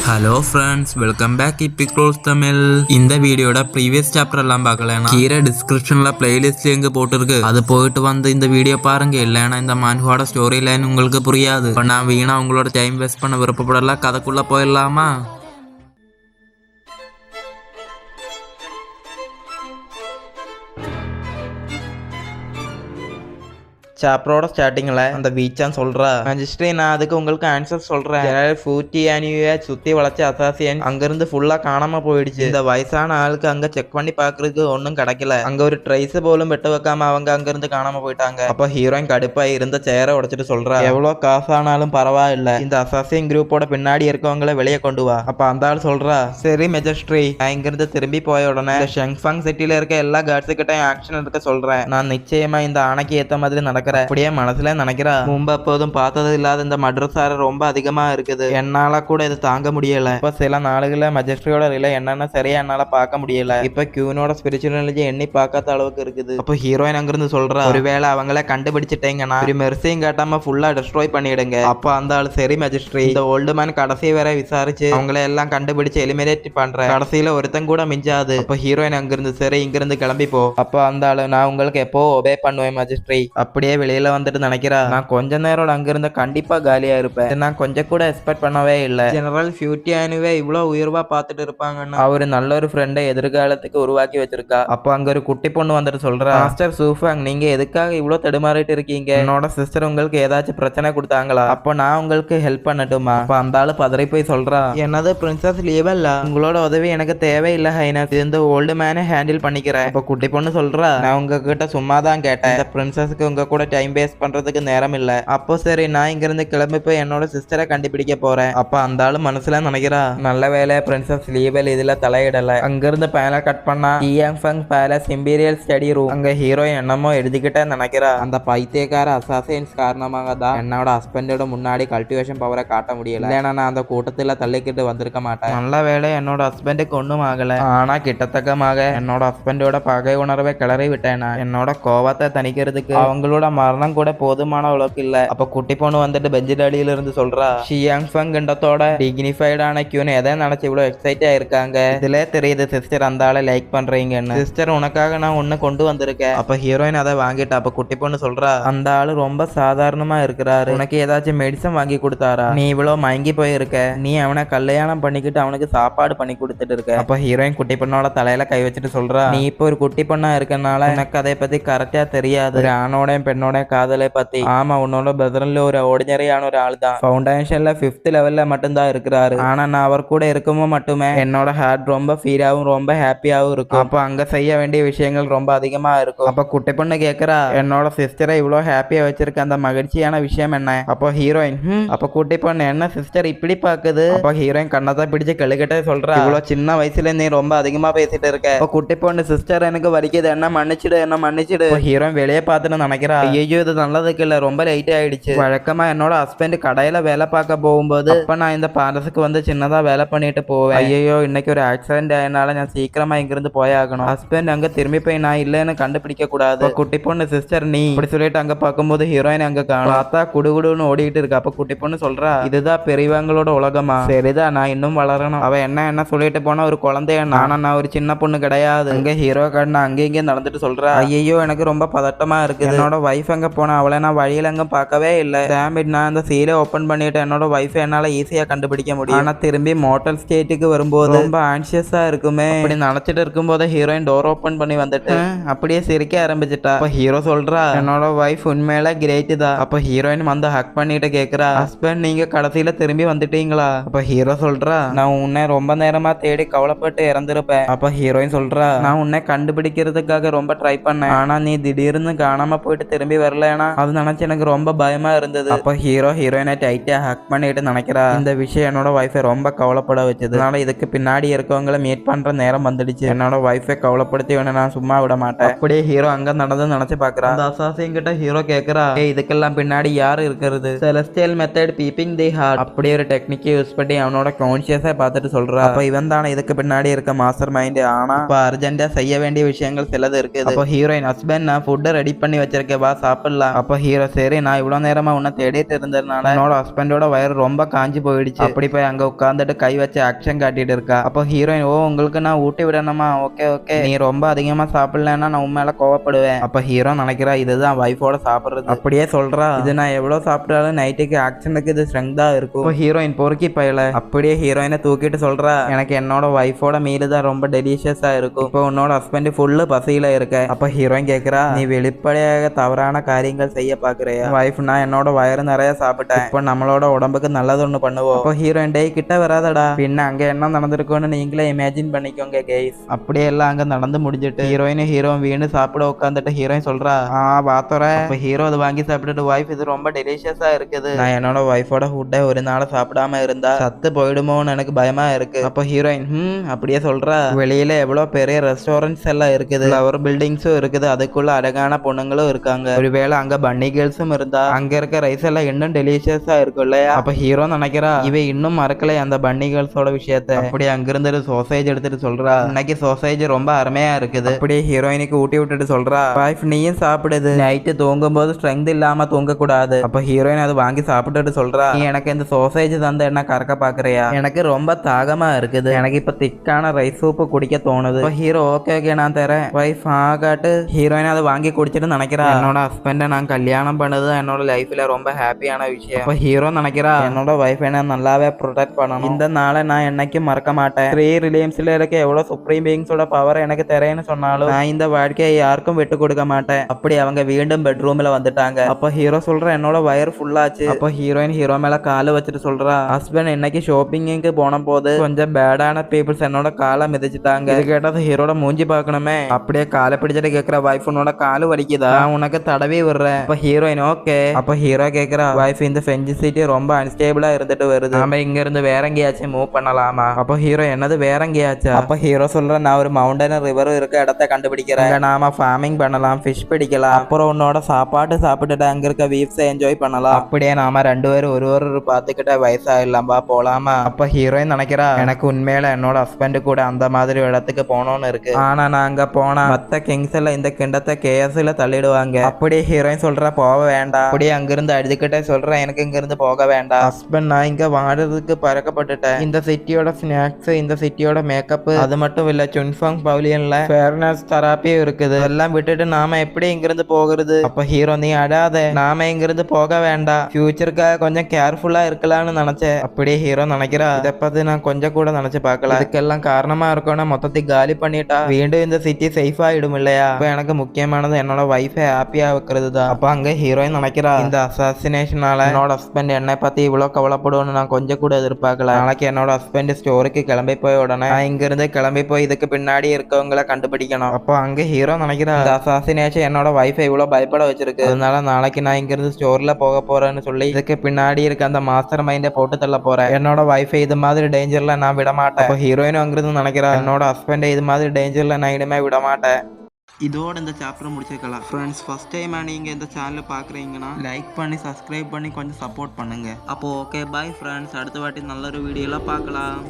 Hello friends, welcome back இப்பிக்ரோஸ் தமிழ். இந்த வீடியோட ப்ரீவியஸ் சாப்டர் எல்லாம் பார்க்கலாம். கீழே டிஸ்கிரிப்ஷன்ல பிளேலிஸ்ட் லிங்க் போட்டுருக்கு, அது போயிட்டு வந்து இந்த வீடியோ பாருங்க. இல்லைன்னா இந்த மான்ஹோட ஸ்டோரி லைன் உங்களுக்கு புரியாது. இப்போ நான் வீணா உங்களோட டைம் வேஸ்ட் பண்ண விருப்பப்படல. கதைக்குள்ள போயிடலாமா? சாப்டரோட ஸ்டார்டிங்ல அந்த வீச்சான் சொல்றா, மஜிஸ்ட்ரே நான் அதுக்கு உங்களுக்கு ஆன்சர் சொல்றேன். ஜெனரல் ஃபூட்டியானியை சுத்தி வளைச்ச அசாசியன் அங்கிருந்து ஃபுல்லா காணாம போயிடுச்சு. இந்த வயசான ஆளுக்கு அங்க செக் பண்ணி பாக்குறதுக்கு ஒன்னும் கிடைக்கல. அங்க ஒரு ட்ரைஸ் போலும் வெட்ட வைக்காம அவங்க அங்க இருந்து காணாம போயிட்டாங்க. அப்ப ஹீரோயின் கடுப்பா இருந்த சேரை உடைச்சிட்டு சொல்றா, எவ்வளவு காசானாலும் பரவாயில்ல, இந்த அசாசியன் குரூப்போட பின்னாடி இருக்கவங்கள வெளியே கொண்டு வா. அப்ப அந்த ஆள் சொல்றா, சரி மெஜிஸ்ட்ரே, நான் இங்கிருந்து திரும்பி போய உடனே இந்த ஷெங்ஃபாங் சிட்டில இருக்க எல்லா கார்ட்ஸு கிட்ட ஆக்ஷன் எடுக்க சொல்றேன். நான் நிச்சயமா இந்த ஆணைக்கு ஏத்த மாதிரி நடக்க அப்படியே மனசுல நினைக்கிறா. முன்பு அப்போதும் பார்த்தது இல்லாத இந்த மட்ரஸார ரொம்ப அதிகமா இருக்குது. என்னால கூட இது தாங்க முடியல. இப்ப சில நாளுகள மஜஸ்ட்ரியோட ரிலே என்னன்னா சரியா என்னால பார்க்க முடியல. இப்ப கியூனோட ஸ்பிரிச்சுவலிட்டி எண்ணி பார்க்காத அளவுக்கு இருக்குது. அப்போ ஹீரோயின் அங்கிருந்து சொல்றா, ஒருவேளை அவங்கள கண்டுபிடிச்சிட்டீங்கன்னா ஒரு மெர்சியும் காட்டாம ஃபுல்லா டிஸ்ட்ராய் பண்ணிடுங்க. அப்ப அந்த ஆளு சரி மஜிஸ்ட்ரி, இந்த ஓல்டு மேன் கடைசி வரை விசாரிச்சு அவங்கள எல்லாம் கண்டுபிடிச்சு எலிமினேட் பண்ற. கடைசியில ஒருத்தன் கூட மிஞ்சாது. அப்ப ஹீரோயின் அங்கிருந்து சரி இங்கிருந்து கிளம்பி போ. அப்ப அந்த ஆளு, நான் உங்களுக்கு எப்போ ஒபே பண்ணுவேன் மஜிஸ்ட்ரி. அப்படியே வெளியில வந்துட்டு நினைக்கிறா, நான் கொஞ்ச நேரம் அங்கிருந்த கண்டிப்பா காலியா இருப்பேன். நான் கொஞ்சம் கூட எக்ஸ்பெக்ட் பண்ணவே இல்லை. ஜெனரல் ஃபியூட்டியானுவே இவ்வளவு உயர்வா பார்த்துட்டு இருப்பாங்கன்னு. அவரு நல்ல ஒரு ஃப்ரெண்டை எதிர்காலத்துக்கு உருவாக்கி வச்சிருக்கா. அப்ப அங்க ஒரு குட்டி பொண்ணு வந்துட்டு சொல்றா, மாஸ்டர் சூஃபாங், நீங்க எதுக்காக இவ்வளவு தடுமாறிட்டு இருக்கீங்க? என்னோட சிஸ்டர் உங்களுக்கு ஏதாச்சும் பிரச்சனை கொடுத்தாங்களா? அப்ப நான் உங்களுக்கு ஹெல்ப் பண்ணட்டுமா? அப்ப அந்த ஆளு பதறி போய் சொல்றா, என்னது பிரின்சஸ் லீவல்ல, உங்களோட உதவி எனக்கு தேவையில்லை ஹைனஸ், இந்த ஓல்டு மேனை ஹேண்டில் பண்ணிக்கிறேன். அப்ப குட்டி பொண்ணு சொல்றா, நான் உங்ககிட்ட சும்மா தான் கேட்டேன். இந்த பிரின்சஸ்க்கு உங்க கூட டைம் வேஸ்ட் பண்றதுக்கு நேரம் இல்ல. அப்போ சரி, நான் இங்க இருந்து கிளம்பி போய் என்னோட சிஸ்டரை கண்டுபிடிக்க போறேன். அப்ப அந்த ஆளு மனசுல நினைக்கிறா, நல்ல வேலை பிரின்சஸ் லீவல் இதுல தலையிடல. அங்கிருந்து பேனல் கட் பண்ணா இயாங்ஃபங் பேலஸ் இம்பீரியல் ஸ்டடி ரூம். அங்க ஹீரோயின் என்னமோ எழுதிக்கிட்டே நினைக்கிறா, அந்த பைத்தியக்கார அசாசின்ஸ் காரணமாக தான் என்னோட ஹஸ்பண்டோட முன்னாடி கல்டிவேஷன் பவரை காட்ட முடியல. இல்லைன்னா நான் அந்த கூட்டத்துல தள்ளிக்கிட்டு வந்திருக்க மாட்டேன். நல்ல வேலை என்னோட ஹஸ்பண்டுக்கு ஒண்ணும் ஆகல. ஆனா கிட்டத்தக்கமாக என்னோட ஹஸ்பண்டோட பகை உணர்வை கிளறி விட்டேன். என்னோட கோவத்தை தணிக்கிறதுக்கு அவங்களோட மரணம் கூட போதுமான அளவுக்கு இல்ல. அப்ப குட்டி பொண்ணு வந்துட்டு பெஞ்சில் அடியில இருந்து சொல்றா, ஷியாங்ஃபங் கிண்டத்தோட டிக்னிஃபைடான கியூன் எதை நினைச்சு இவ்வளவு எக்ஸைட் ஆயிருக்காங்க. இதுல தெரியுது சிஸ்டர் அந்த ஆளை லைக் பண்றீங்கன்னு. சிஸ்டர் உனக்காக நான் ஒண்ணு கொண்டு வந்திருக்கேன். அப்ப ஹீரோயின் அதை வாங்கிட்டா. அப்ப குட்டி பொண்ணு சொல்றா, அந்த ஆளு ரொம்ப சாதாரணமா இருக்கிறாரு, உனக்கு ஏதாச்சும் மெடிசன் வாங்கி கொடுத்தாரா? நீ இவ்வளவு மயங்கி போயிருக்க, நீ அவனை கல்யாணம் பண்ணிக்கிட்டு அவனுக்கு சாப்பாடு பண்ணி கொடுத்துட்டு இருக்க. அப்ப ஹீரோயின் குட்டி பொண்ணோட தலையில கை வச்சுட்டு சொல்றா, நீ இப்போ ஒரு குட்டி பொண்ணா இருக்கனால எனக்கு அதை பத்தி கரெக்டா தெரியாது. ஒரு ஆணோட பெண்ணோட காதலை பத்தி. ஆமா, உன்னோட பிரதர்ல ஒரு ஆர்டினரியான ஒரு ஆள் தான். ஃபவுண்டேஷன்ல 5th லெவல்ல மட்டும்தான் இருக்கிறாரு. ஆனா நான் அவர் கூட இருக்குமோ மட்டுமே என்னோட ஹார்ட் ரொம்ப ஃபீலாவும் ரொம்ப ஹாப்பியாவும் இருக்கும். அப்ப அங்க செய்ய வேண்டிய விஷயங்கள் ரொம்ப அதிகமா இருக்கும். அப்ப குட்டி பொண்ணு கேக்குறா, என்னோட சிஸ்டரை இவ்வளவு ஹாப்பியா வச்சிருக்க அந்த மகிழ்ச்சியான விஷயம் என்ன? அப்போ ஹீரோயின், அப்ப குட்டி பொண்ணு, என்ன சிஸ்டர் இப்படி பாக்குது? அப்ப ஹீரோயின் கண்ணத்தை பிடிச்சு கழுகிட்டே சொல்றா, இவ்வளவு சின்ன வயசுல நீ ரொம்ப அதிகமா பேசிட்டு இருக்க. அப்ப குட்டி பொண்ணு, சிஸ்டர் எனக்கு வலிக்குது, என்ன மன்னிச்சிடு, என்ன மன்னிச்சிடு. ஹீரோயின் வெளியே பார்த்துட்டு நினைக்கிறா, ஐயோ இது நல்லதுக்கு இல்ல, ரொம்ப லைட் ஆயிடுச்சு. வழக்கமா என்னோட ஹஸ்பண்ட் கடையில வேலை பார்க்க போகும்போது அப்ப நான் இந்த பேலஸுக்கு வந்து சின்னதா வேலை பண்ணிட்டு போவேன். ஐயோ இன்னைக்கு ஒரு ஆக்சிடென்ட் ஆயனால நான் சீக்கிரமா இங்கிருந்து போயாகணும். ஹஸ்பண்ட் அங்க திரும்பி போய் நான் இல்லைன்னு கண்டுபிடிக்க கூடாது. குட்டி பொண்ணு, சிஸ்டர் நீ இப்படி சொல்லிட்டு அங்க பார்க்கும்போது ஹீரோயின் அங்க பார்த்தா குடுகுடுன்னு ஓடிட்டு இருக்கு. அப்ப குட்டி பொண்ணு சொல்றா, இதுதான் பெரியவங்களோட உலகமா? சரிதான், நான் இன்னும் வளரணும். அவ என்ன சொல்லிட்டு போனா ஒரு குழந்தைய, நான் ஒரு சின்ன பொண்ணு கிடையாது. அங்க ஹீரோ கண்ணு அங்க இங்கே நடந்துட்டு சொல்றா, ஐயோ எனக்கு ரொம்ப பதட்டமா இருக்கு. என்னோட வைஃப் அங்க போனா அவளை நான் வழியில அங்க பார்க்கவே இல்லை. டேமிட், நான் அந்த சீலை ஓபன் பண்ணிட்டு என்னோட வைஃப் என்னால ஈஸியா கண்டுபிடிக்க முடியும். ஆனா திரும்பி மோட்டல் ஸ்டேட்டுக்கு வரும்போது ரொம்ப ஆன்சியஸா இருக்குமே. அப்படி நினைச்சிட்டு இருக்கும் போது ஹீரோயின் டோர் ஓபன் பண்ணி வந்துட்டு அப்படியே சிரிக்க ஆரம்பிச்சிட்டா. அப்ப ஹீரோ சொல்றா, என்னோட வைஃப் உண்மையில கிரேட் தான். அப்ப ஹீரோயின் வந்து ஹக் பண்ணிட்டு கேக்குறா, ஹஸ்பண்ட் நீங்க கடைசியில திரும்பி வந்துட்டீங்களா? அப்ப ஹீரோ சொல்றா, நான் உன்னை ரொம்ப நேரமா தேடி கவலைப்பட்டு இறந்திருப்பேன். அப்ப ஹீரோயின் சொல்றா, நான் உன்னை கண்டுபிடிக்கிறதுக்காக ரொம்ப ட்ரை பண்ணேன். ஆனா நீ திடீர்னு காணாம போயிட்டு திரும்பி வரலனா அது நினைச்சு எனக்கு ரொம்ப பயமா இருந்தது. அப்ப ஹீரோயினை டைட்டா ஹக் பண்ணிட்டு நினைக்கிறா, இந்த விஷயம் என்னோட வைஃபை ரொம்ப கவலைப்பட வச்சது. அதனால இதுக்கு பின்னாடி இருக்கவங்களை மீட் பண்ற நேரம் வந்துடுச்சு. என்னோட வைஃபை கவலைப்படுத்தி நான் சும்மா விட மாட்டேன். அப்படியே ஹீரோ அங்க நடந்து நினைச்சு பாக்குறா. அந்த அசாசின் கிட்ட ஹீரோ கேக்குறா, இதுக்கெல்லாம் பின்னாடி யாரு இருக்கிறது? Celestial method beeping the heart, அப்படியே ஒரு டெக்னிக்கை யூஸ் பண்ணி அவனோட கான்சியஸை பார்த்துட்டு சொல்றா. அப்ப இவன் தானே இதுக்கு பின்னாடி இருக்க மாஸ்டர் மைண்ட். ஆனா இப்ப அர்ஜென்டா செய்ய வேண்டிய விஷயங்கள் சிலது இருக்குது. அப்போ ஹீரோயின், ஹஸ்பண்ட் நான் ஃபுட்டை ரெடி பண்ணி வச்சிருக்கேன், வா சாப்பிடலாம். அப்போ ஹீரோ சரி நான் இவ்வளவு நேரமா உன்னை தேடிட்டு இருந்ததுனால என்னோட ஹஸ்பண்டோட வயிறு ரொம்ப காஞ்சி போயிடுச்சு. அப்படி போய் அங்க உட்கார்ந்துட்டு கை வச்சு ஆக்ஷன் காட்டிட்டு இருக்கா. அப்போ ஹீரோயின் ஓ உங்களுக்கு நான் ஊட்டி விடணுமா, ஓகே ஓகே நீ ரொம்ப அதிகமா சாப்பிடலன்னா நான் உண்மையில கோவப்படுவேன். அப்ப ஹீரோ நினைக்கிறா இதுதான் வைஃபோட சாப்பிடுறது. அப்படியே சொல்றா இது நான் எவ்வளவு சாப்பிட்டாலும் நைட்டுக்கு ஆக்ஷனுக்கு இது ஸ்ட்ரெங்தா இருக்கும். இப்போ ஹீரோயின் பொறுக்கி பயல அப்படியே ஹீரோயினை தூக்கிட்டு சொல்றா எனக்கு என்னோட வைஃபோட மீல் தான் ரொம்ப டெலிஷியஸா இருக்கும். இப்போ உன்னோட ஹஸ்பண்ட் ஃபுல்லு பசியில இருக்க. அப்ப ஹீரோயின் கேக்குறா நீ வெளிப்படையாக தவறான காரியங்கள் செய்ய பாக்குறியா, வைஃப் நான் என்னோட வயிறு நிறைய சாப்பிட்டேன், இப்போ நம்மளோட உடம்புக்கு நல்லது ஒண்ணு பண்ணுவோம். அப்போ ஹீரோயின் டே கிட்ட வராதடா, பின்ன அங்க என்ன நடந்திருக்கும்னு நீங்களே இமேஜின் பண்ணிக்கோங்க கைஸ். அப்படியே எல்லாம் அங்க நடந்து முடிஞ்சிட்டு ஹீரோயின் வீண்டு சாப்பிட உட்காந்துட்டு ஹீரோயின் சொல்றா பாத்தோர. அப்ப ஹீரோ அதை வாங்கி சாப்பிட்டுட்டு வைஃப் இது ரொம்ப டெலிஷியஸா இருக்குது, நான் என்னோட வைஃபோட ஃபுட்டை ஒரு நாள் சாப்பிடாம இருந்தா சத்து போயிடுமோன்னு எனக்கு பயமா இருக்கு. அப்போ ஹீரோயின் அப்படியே சொல்றா வெளியில எவ்வளவு பெரிய ரெஸ்டாரண்ட்ஸ் எல்லாம் இருக்குது, ஃப்ளவர் பில்டிங்ஸும் இருக்குது, அதுக்குள்ள அழகான பொண்ணுங்களும் இருக்காங்க, ஒருவேளை அங்க பன்னி கேர்ள்ஸும் இருந்தா அங்க இருக்க ரைஸ் எல்லாம் இன்னும் டெலிஷியஸா இருக்கும் இல்லையா. அப்ப ஹீரோ நினைக்கிறா இவ இன்னும் மறக்கல அந்த பன்னி கேர்ள்ஸோட விஷயத்த. அப்படியே அங்கிருந்து சோசேஜ் எடுத்துட்டு சொல்றா இன்னைக்கு சோசேஜ் ரொம்ப அருமையா இருக்குது. அப்படியே ஹீரோயினுக்கு ஊட்டி விட்டுட்டு சொல்றா வைஃப் நீயும் சாப்பிடுது, நைட்டு தூங்கும் போது ஸ்ட்ரென்த் இல்லாம தூங்க கூடாது. அப்ப ஹீரோயின் அது வாங்கி சாப்பிட்டுட்டு சொல்றா நீ எனக்கு இந்த சோசேஜ் தந்து என்ன கறக்க பாக்குறியா, எனக்கு ரொம்ப தாகமா இருக்குது, எனக்கு இப்ப திக்கான ரைஸ் சூப்பு குடிக்க தோணுது. ஹீரோ ஓகே ஓகே நான் தரேன். வைஃப் ஆகாட்டு ஹீரோயின் அதை வாங்கி குடிச்சிட்டு நினைக்கிறா என்னோட ஹஸ்பண்டை நான் கல்யாணம் பண்ணது என்னோட லைஃப்ல ரொம்ப ஹாப்பியான விஷயம். அப்ப ஹீரோ நினைக்கிறா என்னோட வைஃப் என்ன நல்லாவே ப்ரொடெக்ட் பண்ணணும், இந்த நாளை நான் என்னைக்கும் மறக்க மாட்டேன். த்ரீ ரிலியம்ஸ்ல இருக்க எவ்வளவு சுப்ரீம் பீயிங்ஸோட பவர் எனக்கு தரேன்னு சொன்னாலும் நான் இந்த வாழ்க்கையை யாருக்கும் விட்டு கொடுக்க மாட்டேன். அப்படி அவங்க வீண்டும் பெட்ரூம்ல வந்துட்டாங்க. அப்ப ஹீரோ சொல்ற என்னோட வயர் ஃபுல்லாச்சு. அப்ப ஹீரோயின் ஹீரோ மேல காலை வச்சுட்டு சொல்றா ஹஸ்பண்ட் இன்னைக்கு ஷாப்பிங்க்கு போன போது கொஞ்சம் பேடான பீப்புள்ஸ் என்னோட காலை மிதிச்சுட்டாங்க. இது கேட்டது ஹீரோட மூஞ்சி பார்க்கணுமே. அப்படியே காலை பிடிச்சிட்டு கேக்குற வைஃப் உன்னோட காலு வலிக்குதா, உனக்கு தடவி விடுறேன். அப்ப ஹீரோயின் ஓகே. அப்ப ஹீரோ கேக்குறா வைஃப் இந்த ஃபெஞ்சி சிட்டி ரொம்ப அன்ஸ்டேபிளா இருந்துட்டு வருது, நாம இங்க இருந்து வேற எங்கேயாச்சும் மூவ் பண்ணலாமா. அப்ப ஹீரோ என்னது வேற எங்கேயாச்சா. அப்ப ஹீரோ சொல்ற நான் ஒரு மவுண்டன் ரிவரும் இருக்க இடத்த கண்டுபிடிக்கிறேன், நாம ஃபார்மிங் பண்ணலாம், ஃபிஷ் பிடிக்கலாம், அப்புறம் உன்னோட சாப்பாடு சாப்பிட்டுட்டு அங்க இருக்க வீவ்ஸை என்ஜாய் பண்ணலாம். அப்படியே நாம ரெண்டு பேரும் ஒரு பார்த்துக்கிட்ட வயசாயிடலாம்பா போலாமா. அப்ப ஹீரோயின் நினைக்கிறா எனக்கு உண்மையில என்னோட ஹஸ்பண்ட் கூட அந்த மாதிரி இடத்துக்கு போனோம்னு இருக்கு, ஆனா நான் அங்க போனா மத்த கிங்ஸ் எல்லாம் இந்த கிண்டத்தை கேஎஸ்ல தள்ளிடுவாங்க. அப்படியே ஹீரோயின் சொல்ற போக வேண்டாம். அப்படியே அங்கிருந்து அழுதுகிட்டே சொல்றேன் எனக்கு இங்க இருந்து போக வேண்டாம் ஹஸ்பண்ட், நான் இங்க வாடுறதுக்கு பறக்கப்பட்டுட்டேன், இந்த சிட்டியோட ஸ்நாக்ஸ், இந்த சிட்டியோட மேக்கப், அது மட்டும் இல்ல சுன்ஃபாங் பவுலியன்ல ஃபேர்னஸ் தெராப்பியும் இருக்குது, எல்லாம் விட்டுட்டு நாம எப்படி இங்கிருந்து போகிறது. அப்ப ஹீரோ நீ அடாத, நாம இங்கிருந்து போக வேண்டாம், ஃபியூச்சருக்காக கொஞ்சம் கேர்ஃபுல்லா இருக்கலாம்னு நினைச்சேன். அப்படியே ஹீரோ நினைக்கிறா இதை பத்தி நான் கொஞ்சம் கூட நினைச்சு பார்க்கல, இதுக்கெல்லாம் காரணமா இருக்கோம்னா மொத்தத்தை காலி பண்ணிட்டா வீண்டும் இந்த சிட்டி சேஃப் ஆயிடும் இல்லையா. இப்ப எனக்கு முக்கியமானது என்னோட வைஃபை ஹாப்பியா வைக்கிறது தான். அப்ப அங்க ஹீரோயின் நினைக்கிறா இந்த அசாசினேஷனால என்னோட ஹஸ்பண்ட் என்னை பத்தி இவ்வளவு கவலைப்படுவோன்னு நான் கொஞ்சம் கூட எதிர்பார்க்கல. நாளைக்கு என்னோட ஹஸ்பண்ட் ஸ்டோருக்கு கிளம்பி போய் உடனே நான் இங்க இருந்து கிளம்பி போய் இதுக்கு பின்னாடி இருக்கவங்களை கண்டுபிடிக்கணும். அப்போ அங்க ஹீரோ நினைக்கிறா இந்த அசாசினேஷன் என்னோட வைஃபை இவ்வளவு பயப்பட வச்சிருக்கு, அதனால நாளைக்கு நான் இங்க இருந்து ஸ்டோர்ல போக போறேன்னு சொல்லி இதுக்கு பின்னாடி இருக்க அந்த மாஸ்டர் மைண்டை போட்டு தள்ள போறேன். என்னோட வைஃபை இது மாதிரி டேஞ்சர்ல நான் விட மாட்டேன். அப்போ ஹீரோயின் அங்கிருந்து நினைக்கிறா என்னோட ஹஸ்பண்டை இது மாதிரி டேஞ்சர்ல நான் இனிமே விட மாட்டேன். இதோட இந்த சாப்டர் முடிச்சிருக்கலாம் ஃப்ரெண்ட்ஸ். ஃபர்ஸ்ட் டைம் நீங்கள் இந்த சேனல் பார்க்குறீங்கன்னா லைக் பண்ணி சப்ஸ்கிரைப் பண்ணி கொஞ்சம் சப்போர்ட் பண்ணுங்கள். அப்போது ஓகே பாய் ஃப்ரெண்ட்ஸ், அடுத்த வாட்டி நல்ல ஒரு வீடியோலாம் பார்க்கலாம்.